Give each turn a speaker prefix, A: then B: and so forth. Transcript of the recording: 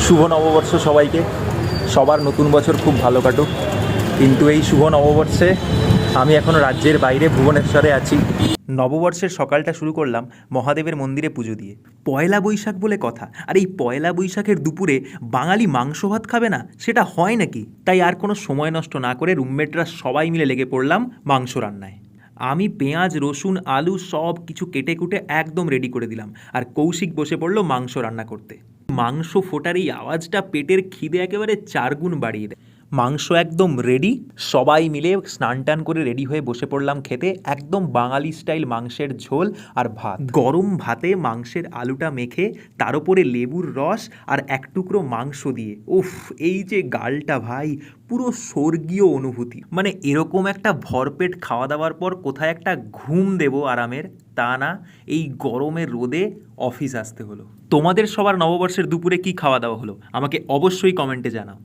A: শুভ নববর্ষ সবাইকে। সবার নতুন বছর খুব ভালো কাটুক। কিন্তু এই শুভ নববর্ষে আমি এখনও রাজ্যের বাইরে ভুবনেশ্বরে আছি। নববর্ষের সকালটা শুরু করলাম মহাদেবের মন্দিরে পুজো দিয়ে। পয়লা বৈশাখ বলে কথা, আর এই পয়লা বৈশাখের দুপুরে বাঙালি মাংস ভাত খাবে না, সেটা হয় নাকি? তাই আর কোনো সময় নষ্ট না করে রুমমেটরা সবাই মিলে লেগে পড়লাম মাংস রান্নায়। আমি পেঁয়াজ, রসুন, আলু সব কিছু কেটে কুটে একদম রেডি করে দিলাম, আর কৌশিক বসে পড়লো মাংস রান্না করতে। মাংস ফোটার এই আওয়াজটা পেটের খিদে একেবারে 4 গুণ বাড়িয়ে দেয়। মাংস একদম রেডি, সবাই মিলে স্নান টান করে রেডি হয়ে বসে পড়লাম খেতে। একদম বাঙালি স্টাইল মাংসের ঝোল আর ভাত। গরম ভাতে মাংসের আলুটা মেখে তার উপরে লেবুর রস আর এক টুকরো মাংস দিয়ে, উফ, এই যে গালটা ভাই, পুরো স্বর্গীয় অনুভূতি। মানে এরকম একটা ভরপেট খাওয়া দাওয়ার পর কোথায় একটা ঘুম দেবো আরামের, তা না, এই গরমের রোদে অফিস আসতে হলো। তোমাদের সবার নববর্ষের দুপুরে কি খাওয়া দাওয়া হলো আমাকে অবশ্যই কমেন্টে জানাও।